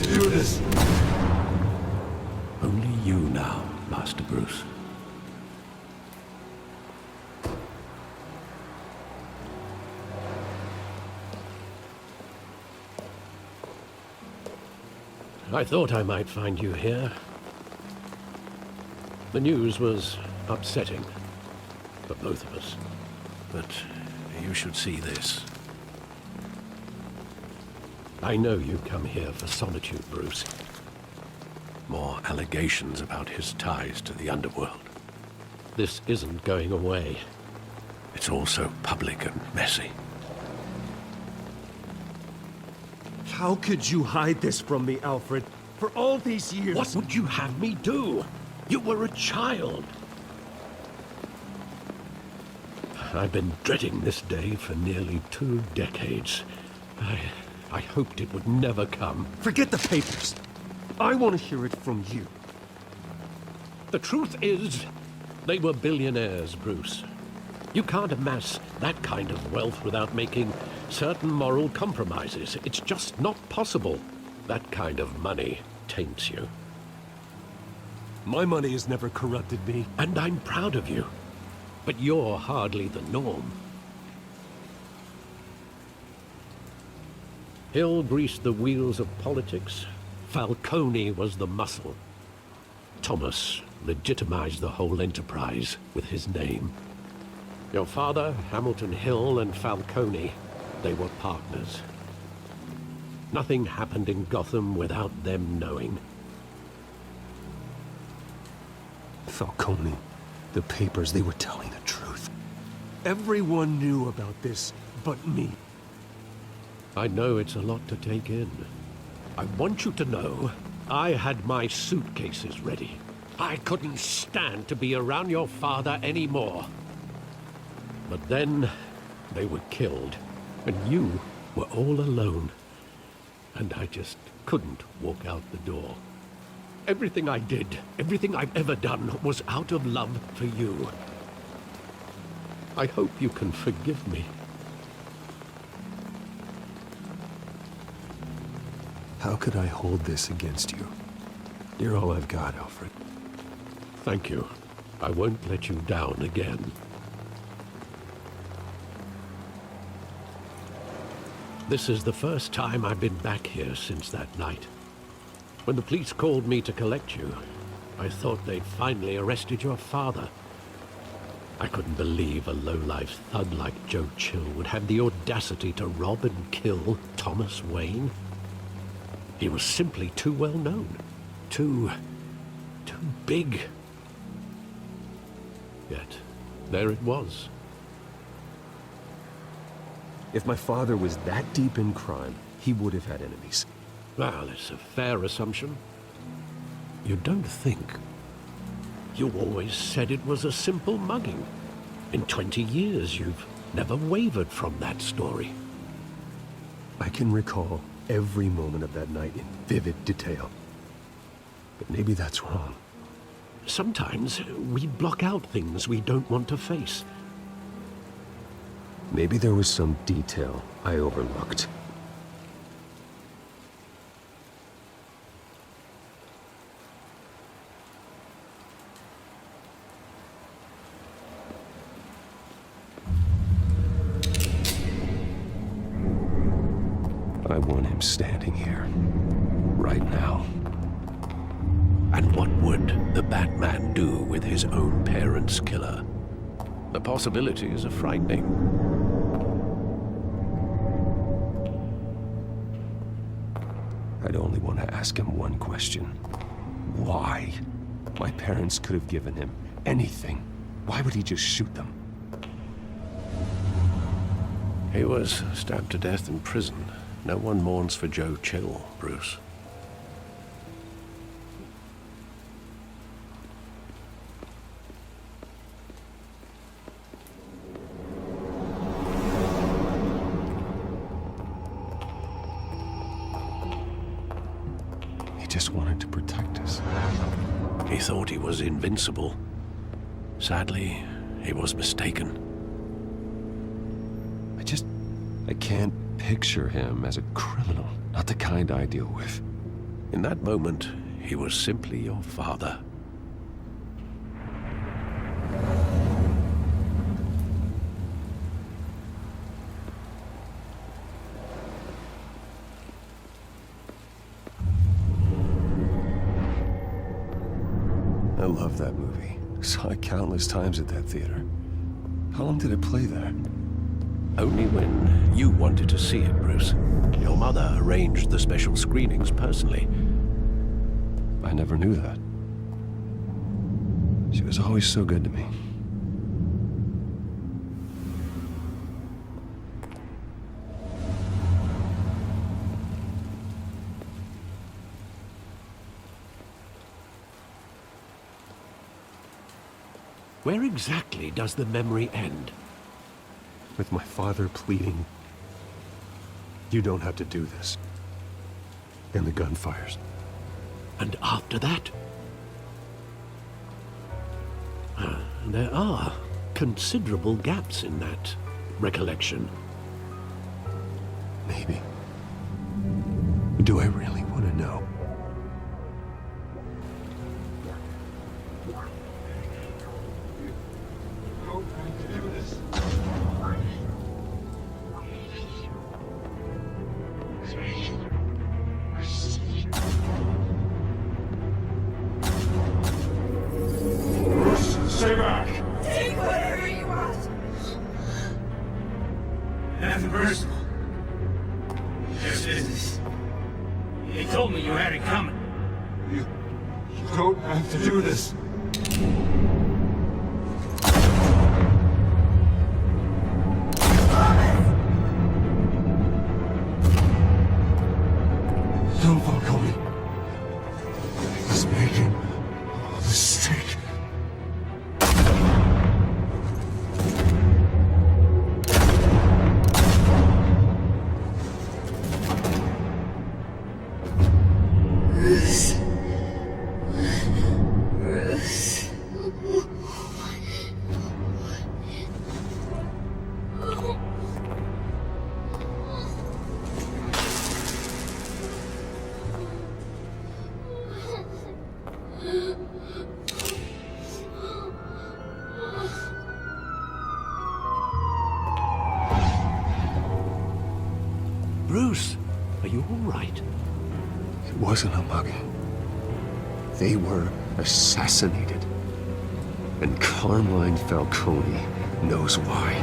do this. Only you now, Master Bruce. I thought I might find you here. The news was upsetting for both of us. But you should see this. I know you come here for solitude, Bruce. More allegations about his ties to the underworld. This isn't going away. It's all so public and messy. How could you hide this from me, Alfred? For all these years... What would you have me do? You were a child. I've been dreading this day for nearly 2 decades. I hoped it would never come. Forget the papers. I want to hear it from you. The truth is, they were billionaires, Bruce. You can't amass that kind of wealth without making certain moral compromises. It's just not possible. That kind of money taints you. My money has never corrupted me. And I'm proud of you. But you're hardly the norm. Hill greased the wheels of politics. Falcone was the muscle. Thomas legitimized the whole enterprise with his name. Your father, Hamilton Hill, and Falcone, they were partners. Nothing happened in Gotham without them knowing. Falcone, the papers, they were telling the truth. Everyone knew about this but me. I know it's a lot to take in. I want you to know, I had my suitcases ready. I couldn't stand to be around your father anymore. But then, they were killed, and you were all alone. And I just couldn't walk out the door. Everything I did, everything I've ever done, was out of love for you. I hope you can forgive me. How could I hold this against you? You're all I've got, Alfred. Thank you. I won't let you down again. This is the first time I've been back here since that night. When the police called me to collect you, I thought they'd finally arrested your father. I couldn't believe a low-life thug like Joe Chill would have the audacity to rob and kill Thomas Wayne. He was simply too well known. Too big. Yet, there it was. If my father was that deep in crime, he would have had enemies. Well, it's a fair assumption. You don't think. You always said it was a simple mugging. In 20 years, you've never wavered from that story. I can recall every moment of that night in vivid detail. But maybe that's wrong. Sometimes we block out things we don't want to face. Maybe there was some detail I overlooked. I want him standing here, right now. And what would the Batman do with his own parents' killer? The possibilities are frightening. I'd only want to ask him one question. Why? My parents could have given him anything. Why would he just shoot them? He was stabbed to death in prison. No one mourns for Joe Chill, Bruce. He just wanted to protect us. He thought he was invincible. Sadly, he was mistaken. I can't picture him as a criminal. Not the kind I deal with. In that moment, he was simply your father. I love that movie. Saw it countless times at that theater. How long did it play there? Only when you wanted to see it, Bruce. Your mother arranged the special screenings personally. I never knew that. She was always so good to me. Where exactly does the memory end? With my father pleading, "You don't have to do this." And the gun fires. And after that? There are considerable gaps in that recollection. Maybe. Do I really want to know? Stay back! Take whatever you want. Nothing personal. Just business. They told me you had it coming. You don't have to do this. Don't fuck on me. I was making a mistake. Bruce, are you all right? It wasn't a mugging. They were assassinated. And Carmine Falcone knows why.